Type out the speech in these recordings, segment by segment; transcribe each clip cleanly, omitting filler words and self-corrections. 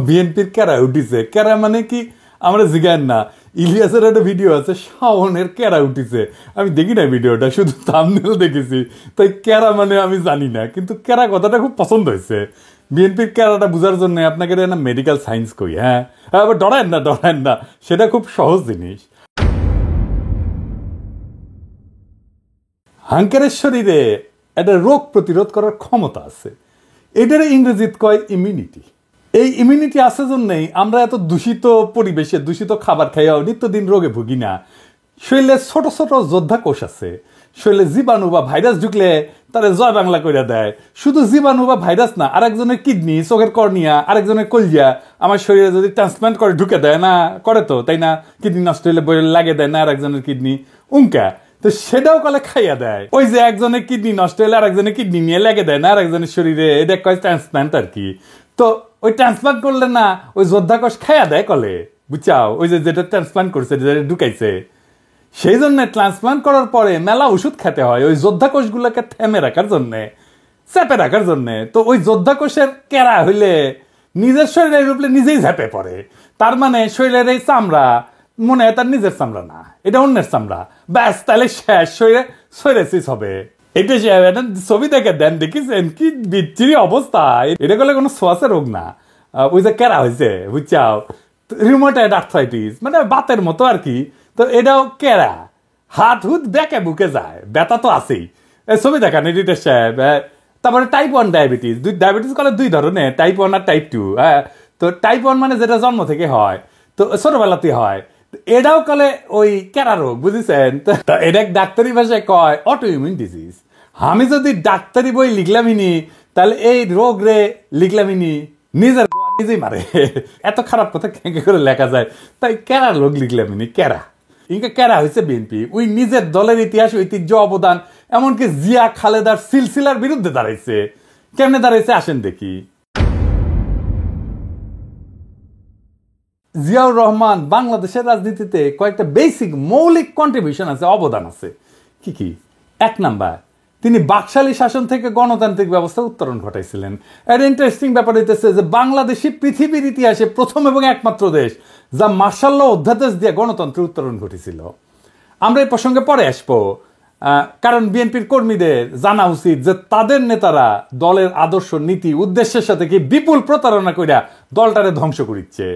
বিএনপির কেরা উঠিছে। কেরা মানে কি আমরা জিজ্ঞান না। ইলিয়াসের একটা ভিডিও আছে, শাওনের কেরা উঠিছে। আমি দেখি না ভিডিওটা, শুধু থাম্বনেল দেখেছি, তাই কেরা মানে আমি জানি না, কিন্তু কেরা কথাটা খুব পছন্দ হয়েছে। বিএনপির কেরাটা বোঝার জন্য আপনাকে না মেডিকেল সায়েন্স কই। হ্যাঁ, আবার ডরায়েন না, সেটা খুব সহজ জিনিস। হাঙ্কারের শরীরে একটা রোগ প্রতিরোধ করার ক্ষমতা আছে, এটার ইংরেজিত কয় ইমিউনিটি। এই ইমিউনিটি আছে জন্যই আমরা এত দূষিত পরিবেশে দূষিত খাবার খাইয়াও নিত্যদিন রোগে ভুগি না। শরীরে ছোট ছোট যোদ্ধা কোষ আছে, শরীরে জীবাণু বা ভাইরাস ঢুকলে তারা জয় বাংলা করে দেয়। শুধু জীবাণু বা ভাইরাস না, আরেকজনের কিডনি, চোখের কর্নিয়া, আরেকজনের কলজিয়া আমার শরীরে যদি ট্রান্সপ্লান্ট করে ঢুকে দেয় না, করে তো তাই না, কিডনি নষ্ট হলে বই লাগিয়ে দেয় না আরেকজনের কিডনি, উঙ্কা তো সেটাও কলে খাইয়া দেয়। ওই যে একজনের কিডনি নষ্ট হলে আরেকজনের কিডনি নিয়ে লেগে দেয় না আরেকজনের শরীরে, এটা কয় ট্রান্সপ্লান্ট আর কি। তো ওই ট্রান্সপ্লান্ট করলে না ওই যোদ্ধা কোষ খাইয়া দেয় কলে, বুঝছাও, ওই যে যেটা ট্রান্সপ্লান্ট করছে, যেটা ঢুকাইছে। সেই জন্য ট্রান্সপ্লান্ট করার পরে মেলা ওষুধ খেতে হয় ওই যোদ্ধা কোষগুলোকে থেমে রাখার জন্যে, চেপে রাখার জন্যে। তো ওই যোদ্ধা কোষের কেরা হইলে নিজের শরীরের উপরে নিজেই ঝেপে পড়ে। তার মানে শরীরের এই চামড়া মনে হয় তার নিজের চামড়া না, এটা অন্যের চামড়া। ব্যাস, তাহলে শেষ, শরীরে সোরিয়াসিস হবে। এটা ছবি দেখে দেন, দেখেছেন কি বিচ্ছিরি অবস্থা। এটা করলে কোনো সোয়াসের রোগ না, ওই যে কেরা হয়েছে, বুঝছাও, রিউমাটয়েড আর্থ্রাইটিস, মানে বাতের মতো আর কি। তো এটাও কেরা, হাত হুত বেঁকে বুকে যায়, ব্যথা তো আছেই। ছবি দেখান এডিটর সাহেব। তারপরে টাইপ 1 ডায়াবেটিস। ডায়াবেটিস করলে দুই ধরনের, টাইপ 1 আর টাইপ 2। হ্যাঁ, তো টাইপ 1 মানে যেটা জন্ম থেকে হয়, তো ছোটবেলাতে হয়। এটাও কলে ওই কেরা রোগ, বুঝেছেন। তো এটা ডাক্তারি ভাষায় কয় অটো ইমিউন ডিজিজ। আমি যদি ডাক্তারি বই লিখলামিনি, তাহলে এই রোগ রে লিখলামিনি নিজের নিজেই মারে। এত খারাপ কথা কেঁকে করে লেখা যায়, তাই কেরা রোগ লিখলামিনি। কেরা ইনকা কেরা হয়েছে বিএনপি, ওই নিজের দলের ইতিহাস, ঐতিহ্য, অবদান, এমনকি জিয়া খালেদার সিলসিলার বিরুদ্ধে দাঁড়াইছে। কেমনে দাঁড়াইছে আসেন দেখি। জিয়াউর রহমান বাংলাদেশের রাজনীতিতে কয়েকটা বেসিক মৌলিক কন্ট্রিবিউশন আছে, অবদান আছে। কি কি? 1 নাম্বার, তিনি বাকশালী শাসন থেকে গণতান্ত্রিক ব্যবস্থা উত্তরণ ঘটাইছিলেন। এর ইন্টারেস্টিং ব্যাপার হইতেছে যে বাংলাদেশই পৃথিবীর ইতিহাসে প্রথম এবং একমাত্র দেশ যা মার্শাল ল অধ্যাদেশ দিয়ে গণতন্ত্রের উত্তরণ ঘটেছিল। আমরা এই প্রসঙ্গে পরে আসবো, কারণ বিএনপির কর্মীদের জানা উচিত যে তাদের নেতারা দলের আদর্শ, নীতি, উদ্দেশ্যের সাথে কি বিপুল প্রতারণা কইরা দলটারে ধ্বংস করিচ্ছে।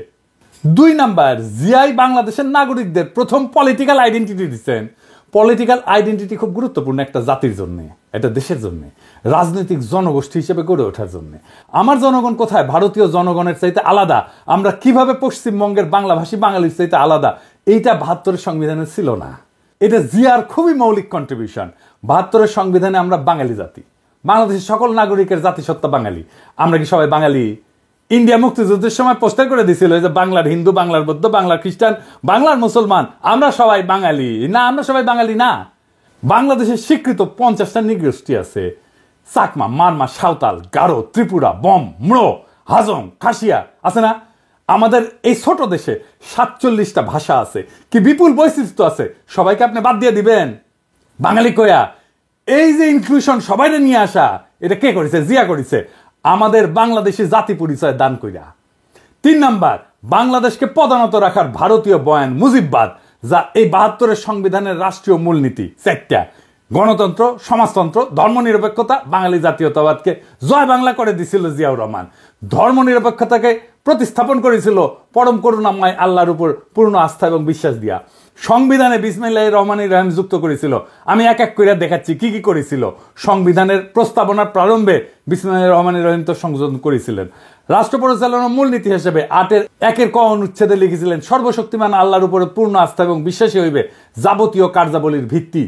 2 নাম্বার, জিয়াই বাংলাদেশের নাগরিকদের প্রথম পলিটিক্যাল আইডেন্টিটি দিচ্ছেন। পলিটিক্যাল আইডেন্টিটি খুব গুরুত্বপূর্ণ একটা জাতির জন্য, এটা দেশের জন্য, রাজনৈতিক জনগোষ্ঠী হিসেবে গড়ে ওঠার জন্য। আমার জনগণ কোথায় ভারতীয় জনগণের চাইতে আলাদা, আমরা কিভাবে পশ্চিমবঙ্গের বাংলাভাষী বাঙালির চাইতে আলাদা, এইটা 72-এর সংবিধানে ছিল না। এটা জিয়ার খুবই মৌলিক কন্ট্রিবিউশন। 72-এর সংবিধানে আমরা বাঙালি জাতি, বাংলাদেশের সকল নাগরিকের জাতিসত্তা বাঙালি। আমরা কি সবাই বাঙালি? ইন্ডিয়া মুক্তিযুদ্ধের সময় পোস্টার করে দিছিল যে বাংলার হিন্দু, বাংলার বৌদ্ধ, বাংলার খ্রিস্টান, বাংলার মুসলমান, আমরা সবাই বাঙালি না। আমরা সবাই বাঙালি না। বাংলাদেশের স্বীকৃত 50টা নৃগোষ্ঠী আছে, চাকমা, মারমা, সাঁওতাল, গারো, ত্রিপুরা, বম, ম্রো, হাজং, খাসিয়া, আছে না? আমাদের এই ছোট দেশে 47টা ভাষা আছে, কি বিপুল বৈচিত্র্য আছে। সবাইকে আপনি বাদ দিয়ে দিবেন বাঙালি কয়া? এই যে ইনক্লুশন, সবাইকে নিয়ে আসা, এটা কে করেছে? জিয়া করেছে, আমাদের বাংলাদেশি জাতি পরিচয় দান কইরা। 3 নাম্বার, বাংলাদেশকে পদানত রাখার ভারতীয় বয়ান মুজিববাদ, যা এই 72-এর সংবিধানের রাষ্ট্রীয় মূলনীতি 4টা: গণতন্ত্র, সমাজতন্ত্র, ধর্মনিরপেক্ষতা, বাঙালি জাতীয়তাবাদকে জয় বাংলা করে দিছিল জিয়াউর রহমান। ধর্মনিরপেক্ষতাকে প্রতিস্থাপন করেছিল পরম করুণাময় আল্লাহর উপর পূর্ণ আস্থা এবং বিশ্বাস দিয়া। সংবিধানে বিসমিল্লাহির রহমানির রহিম যুক্ত করেছিল। আমি এক এক করে দেখাচ্ছি কি কি করেছিল। সংবিধানের প্রস্তাবনার প্রারম্ভে বিসমিল্লাহির রহমানির রহিম তো সংযোজন করেছিলেন। রাষ্ট্র পরিচালনার মূলনীতি হিসেবে 8-এর 1-এর ক অনুচ্ছেদে লিখেছিলেন, সর্বশক্তিমান আল্লাহর উপরে পূর্ণ আস্থা এবং বিশ্বাসী হইবে যাবতীয় কার্যাবলীর ভিত্তি।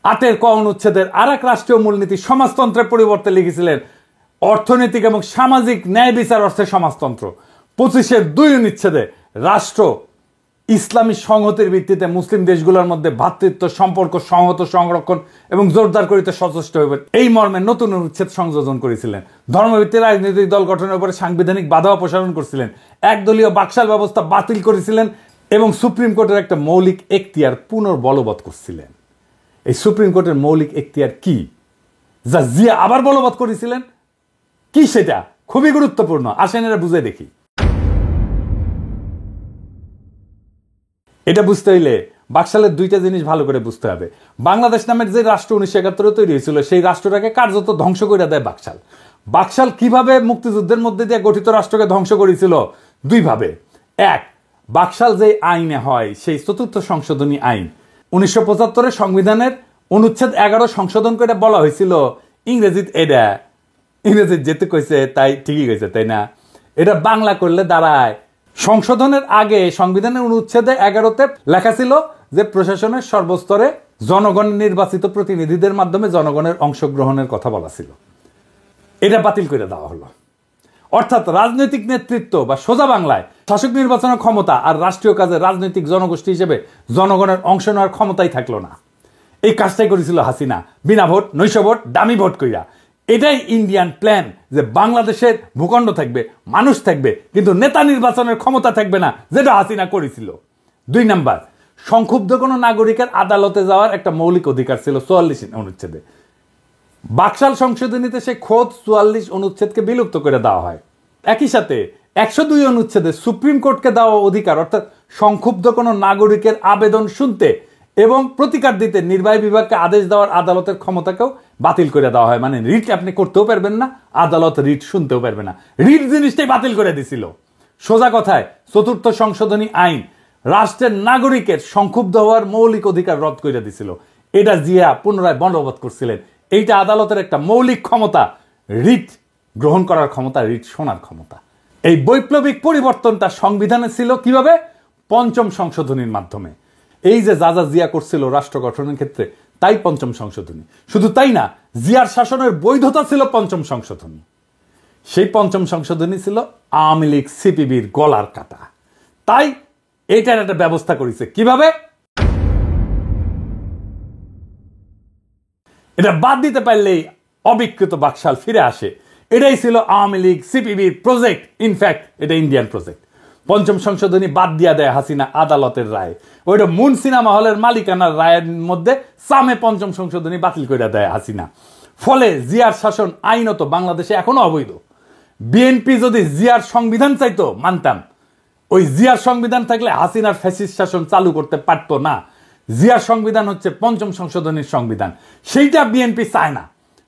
8-এর ক অনুচ্ছেদের আর এক রাষ্ট্রীয় মূলনীতি সমাজতন্ত্রের পরিবর্তে লিখেছিলেন, অর্থনৈতিক এবং সামাজিক ন্যায় বিচার অর্থে সমাজতন্ত্র। 25-এর 2 অনুচ্ছেদে রাষ্ট্র ইসলামী সংহতির ভিত্তিতে মুসলিম দেশগুলোর মধ্যে ভ্রাতৃত্ব সম্পর্ক সংহত, সংরক্ষণ এবং জোরদার করিতে সচেষ্ট হইবে, এই মর্মে নতুন অনুচ্ছেদ সংযোজন করেছিলেন। ধর্মভিত্তিক রাজনৈতিক দল গঠনের উপরে সাংবিধানিক বাধা অপসারণ করেছিলেন। একদলীয় বাকশাল ব্যবস্থা বাতিল করেছিলেন এবং সুপ্রিম কোর্টের একটা মৌলিক এখতিয়ার পুনর্বলবৎ করছিলেন। এই সুপ্রিম কোর্টের মৌলিক এখতিয়ার কি, যা জিয়া আবার বলবৎ করেছিলেন? কি সেটা? খুবই গুরুত্বপূর্ণ, আসেন এরা বুঝে দেখি। এটা বুঝতে হইলে বাকশালের দুইটা জিনিস ভালো করে বুঝতে হবে। বাংলাদেশ নামের যে রাষ্ট্র 1971 তৈরি হয়েছিল, সেই রাষ্ট্রটাকে কার্যত ধ্বংস করে দেয় বাকশাল। বাকশাল কিভাবে মুক্তিযুদ্ধের মধ্যে দিয়ে গঠিত রাষ্ট্রকে ধ্বংস করেছিল? দুইভাবে। এক, বাকশাল যে আইনে হয়, সেই 4th সংশোধনী আইন 1975 সংবিধানের অনুচ্ছেদ 11 সংশোধন করে বলা হয়েছিল, ইংরেজিত যেতে কইছে তাই ঠিকই কইছে, তাই না? এটা বাংলা করলে দাঁড়ায়, সংশোধনের আগে সংবিধানের অনুচ্ছেদে 11তে লেখা ছিল যে প্রশাসনের সর্বস্তরে জনগণের নির্বাচিত প্রতিনিধিদের মাধ্যমে জনগণের অংশগ্রহণের কথা বলা ছিল। এটা বাতিল করে দেওয়া হলো। অর্থাৎ রাজনৈতিক নেতৃত্ব বা সোজা বাংলায় শাসক নির্বাচনের ক্ষমতা আর রাষ্ট্রীয় কাজে রাজনৈতিক জনগোষ্ঠী হিসেবে জনগণের অংশ নেওয়ার ক্ষমতাই থাকলো না। এই কাজটাই করেছিল হাসিনা, বিনা ভোট, নৈশ ভোট, দামি ভোট কইরা। এটাই ইন্ডিয়ান প্ল্যান, যে বাংলাদেশের ভূখণ্ড থাকবে, মানুষ থাকবে, কিন্তু নেতা নির্বাচনের ক্ষমতা থাকবে না, যেটা হাসিনা করেছিল। 2 নাম্বার, সংক্ষুব্ধ কোনো নাগরিকের আদালতে যাওয়ার একটা মৌলিক অধিকার ছিল 44 অনুচ্ছেদে। বাকশাল সংশোধনীতে সে খোদ 44 অনুচ্ছেদকে বিলুপ্ত করে দেওয়া হয়। একই সাথে 102 অনুচ্ছেদে সুপ্রিম কোর্টকে দেওয়া অধিকার, অর্থাৎ সংক্ষুব্ধ কোনো নাগরিকের আবেদন শুনতে এবং প্রতিকার দিতে নির্বাহী বিভাগকে আদেশ দেওয়ার আদালতের ক্ষমতাকেও বাতিল করে দেওয়া হয়। মানে রিট আপনি করতেও পারবেন না, আদালত রিট শুনতেও পারবে না। রিট জিনিসটাই বাতিল করে দিছিল। সোজা কথায় 4th সংশোধনী আইন রাষ্ট্রের নাগরিকের সংক্ষুব্ধ হওয়ার মৌলিক অধিকার রদ করে দিছিল। এটা জিয়া পুনরায় বলবৎ করছিলেন। এইটা আদালতের একটা মৌলিক ক্ষমতা, রিট গ্রহণ করার ক্ষমতা, রিট শোনার ক্ষমতা। এই বৈপ্লবিক পরিবর্তনটা সংবিধানে ছিল কিভাবে? 5ম সংশোধনীর মাধ্যমে। এই যে যা যা জিয়া করছিল রাষ্ট্র গঠনের ক্ষেত্রে, তাই 5ম সংশোধনী। শুধু তাই না, জিয়ার শাসনের বৈধতা ছিল 5ম সংশোধনী। সেই 5ম সংশোধনী ছিল আওয়ামী লীগ সিপিবির গলার কাটা। তাই এইটার একটা ব্যবস্থা করেছে। কিভাবে? এটা বাদ দিতে পারলেই অবিকৃত বাকশাল ফিরে আসে। এটাই ছিল আওয়ামী লীগ সিপিবির প্রজেক্ট। ইনফ্যাক্ট এটা ইন্ডিয়ান প্রজেক্ট। 5ম সংশোধনী বাদ দিয়া দেয় হাসিনা আদালতের রায়। ওইটা মুন সিনেমা হলের মালিকানার রায়ের মধ্যে সামে 5ম সংশোধনী বাতিল করে দেয় হাসিনা। ফলে জিয়ার শাসন আইনত বাংলাদেশে এখনো অবৈধ। বিএনপি যদি জিয়ার সংবিধান চাইতো মানতাম, ওই জিয়ার সংবিধান থাকলে হাসিনার ফ্যাসিস্ট শাসন চালু করতে পারতো না। জিয়ার সংবিধান হচ্ছে 5ম সংশোধনীর সংবিধান, সেইটা বিএনপি চায় না,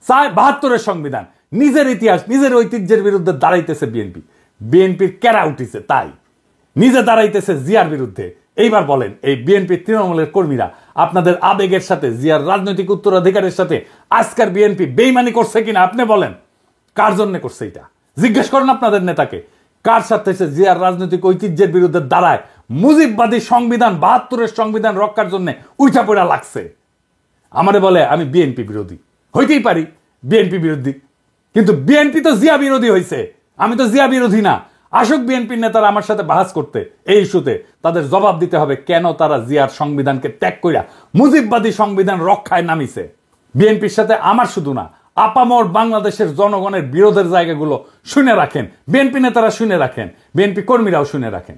চায় 72-এর সংবিধান। নিজের ইতিহাস, নিজের ঐতিহ্যের বিরুদ্ধে দাঁড়াইতেছে বিএনপি। বিএনপির কেরা উঠিছে, তাই নিজে দাঁড়াইতেছে জিয়ার বিরুদ্ধে। এইবার বলেন, এই বিএনপি তৃণমূলের কর্মীরা আপনাদের আবেগের সাথে, জিয়ার রাজনৈতিক উত্তরাধিকারের সাথে আজকের বিএনপি বেইমানি করছে কিনা আপনি বলেন? কার জন্য করছে এটা জিজ্ঞেস করেন আপনাদের নেতাকে। কার সাথে জিয়ার রাজনৈতিক ঐতিহ্যের বিরুদ্ধে দাঁড়ায় মুজিববাদী সংবিধান, 72-এর সংবিধান রক্ষার জন্য উঠা পড়া লাগছে? আমারে বলে আমি বিএনপি বিরোধী। হইতেই পারি বিএনপি বিরোধী, কিন্তু বিএনপি তো জিয়া বিরোধী হয়েছে, আমি তো জিয়া বিরোধী না। আসুক বিএনপির নেতারা আমার সাথে বাহাস করতে এই ইস্যুতে, তাদের জবাব দিতে হবে কেন তারা জিয়ার সংবিধানকে ত্যাগ কইরা মুজিববাদী সংবিধান রক্ষায় নামিছে। বিএনপির সাথে আমার শুধু না, আপামর বাংলাদেশের জনগণের বিরোধের জায়গাগুলো শুনে রাখেন, বিএনপি নেতারা শুনে রাখেন, বিএনপি কর্মীরাও শুনে রাখেন।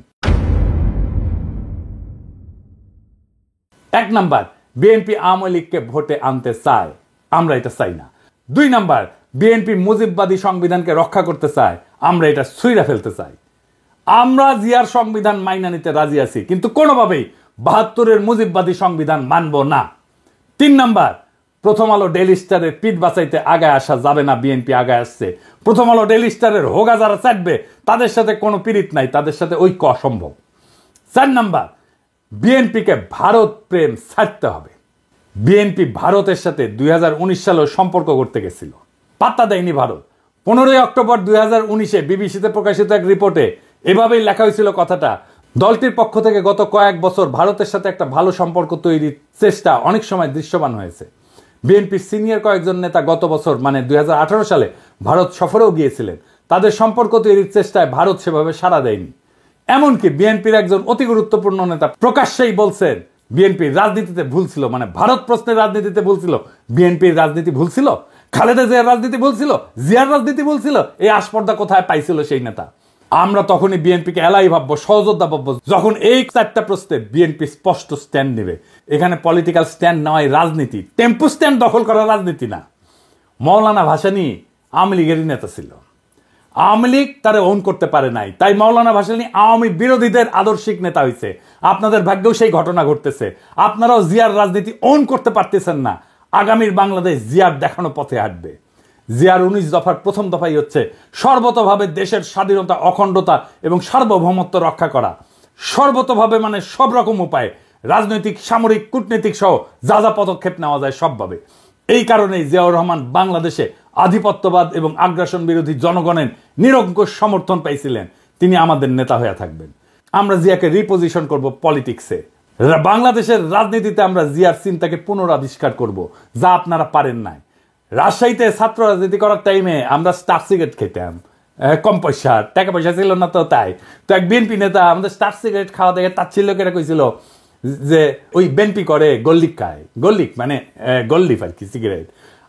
1 নাম্বার, বিএনপি আওয়ামী লীগকে ভোটে আনতে চায়, আমরা এটা চাই না। 2 নাম্বার, বিএনপি মুজিববাদী সংবিধানকে রক্ষা করতে চায়, আমরা এটা ছুঁইরা ফেলতে চাই। আমরা জিয়ার সংবিধান মাইনা নিতে রাজি আছি, কিন্তু কোনোভাবেই 72-এর মুজিববাদী সংবিধান মানব না। 3 নাম্বার, প্রথম আলো ডেইলি স্টারের পিঠ বাঁচাইতে আগায় আসা যাবে না, বিএনপি আগায় আসছে। প্রথম আলো ডেইলি স্টারের হোগা যারা চাটবে তাদের সাথে কোনো পীড়িত নাই, তাদের সাথে ঐক্য অসম্ভব। 4 নাম্বার, বিএনপিকে ভারত প্রেম ছাড়তে হবে। বিএনপি ভারতের সাথে 2019 সালেও সম্পর্ক করতে গেছিল, পাত্তা দেয়নি ভারত। 15 অক্টোবর 2019-এ বিবিসিতে প্রকাশিত এক রিপোর্টে এভাবেই লেখা হয়েছিল কথাটা, দলটির পক্ষ থেকে গত কয়েক বছর ভারতের সাথে একটা ভালো সম্পর্ক তৈরির চেষ্টা অনেক সময় দৃশ্যমান হয়েছে। বিএনপির সিনিয়র কয়েকজন নেতা গত বছর মানে 2018 সালে ভারত সফরেও গিয়েছিলেন। তাদের সম্পর্ক তৈরির চেষ্টায় ভারত সেভাবে সাড়া দেয়নি। এমনকি বিএনপির একজন অতি গুরুত্বপূর্ণ নেতা প্রকাশ্যেই বলছেন বিএনপির রাজনীতিতে ভুল ছিল, মানে ভারত প্রশ্নের রাজনীতিতে ভুল ছিল। বিএনপির রাজনীতি ভুল ছিল, খালেদা জিয়ার রাজনীতি ভুল ছিল, জিয়ার রাজনীতি ভুল ছিল। এই আস্পর্ধা কোথায় পাইছিল সেই নেতা? আমরা তখনই বিএনপিকে এলাই ভাববো, সহযোদ্ধা ভাববো, যখন এই 4টা প্রশ্নে বিএনপি স্পষ্ট স্ট্যান্ড নেবে। এখানে পলিটিক্যাল স্ট্যান্ড নেওয়াই রাজনীতি, টেম্পো স্ট্যান্ড দখল করা রাজনীতি না। মৌলানা ভাসানী আওয়ামী লীগেরই নেতা ছিল, আওয়ামী লীগ তারে ওন করতে পারে নাই, তাই মৌলানা ভাসানী আওয়ামী বিরোধীদের আদর্শিক নেতা হয়েছে। আপনাদের ভাগ্যেও সেই ঘটনা ঘটতেছে। আপনারাও জিয়ার রাজনীতি অন করতে পারতেছেন না। আগামীর বাংলাদেশ জিয়ার দেখানো পথে হাঁটবে। জিয়ার 19 দফার প্রথম দফাই হচ্ছে সর্বতভাবে দেশের স্বাধীনতা, অখণ্ডতা এবং সার্বভৌমত্ব রক্ষা করা। সর্বতভাবে মানে সব রকম উপায়ে, রাজনৈতিক, সামরিক, কূটনৈতিক সহ যা যা পদক্ষেপ নেওয়া যায় সবভাবে। এই কারণেই জিয়াউর রহমান বাংলাদেশে আধিপত্যবাদ এবং আগ্রাসন বিরোধী জনগণের নিরঙ্কুশ সমর্থন পাইছিলেন। তিনি আমাদের নেতা হয়ে থাকবেন। আমরা জিয়াকে রিপোজিশন করব পলিটিক্সে। বাংলাদেশের রাজনীতিতে আমরা জিয়ার চিন্তাকে পুনরাবিষ্কার করব, যা আপনারা পারেন নাই। রাজশাহীতে ছাত্র রাজনীতি করার টাইমে আমরা স্টার সিগারেট খেতাম, কম পয়সা, টাকা পয়সা ছিল না, তো তাই তো এক বিএনপি নেতা আমাদের স্টার সিগারেট খাওয়া দেখে তাচ্ছিল্য কেটে কইছিল যে ওই বিএনপি করে গল্লিক খায়। গল্লিক মানে গল্লিফ আর কি, সিগারেট।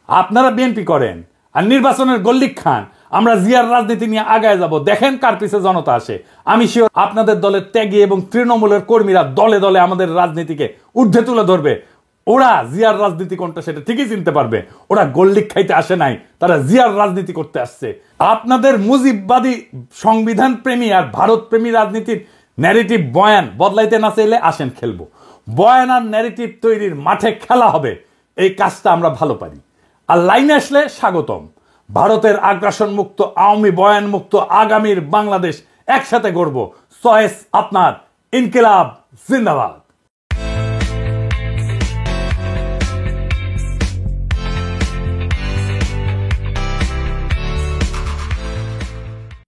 আপনারা বিএনপি করেন আর নির্বাচনের গল্লিক খান। আমরা জিয়ার রাজনীতি নিয়ে আগায় যাব, দেখেন কার পিছে জনতা আসে। আমি শিওর আপনাদের দলের ত্যাগী এবং তৃণমূলের কর্মীরা দলে দলে আমাদের রাজনীতিকে ঊর্ধ্বে তুলে ধরবে। ওরা জিয়ার রাজনীতি কোনটা সেটা ঠিকই চিনতে পারবে। ওরা গোল্ডিক খাইতে আসে নাই, তারা জিয়ার রাজনীতি করতে আসছে। আপনাদের মুজিববাদী, সংবিধান প্রেমী আর ভারত প্রেমী রাজনীতির ন্যারেটিভ বয়ান বদলাইতে না চাইলে আসেন খেলবো। বয়ান আর ন্যারেটিভ তৈরির মাঠে খেলা হবে। এই কাজটা আমরা ভালো পারি। আর লাইনে আসলে স্বাগতম। ভারতের আগ্রাসন মুক্ত, আওয়ামী বয়ান মুক্ত আগামীর বাংলাদেশ একসাথে গড়ব। চয়েস আপনার। ইনকিলাব জিন্দাবাদ।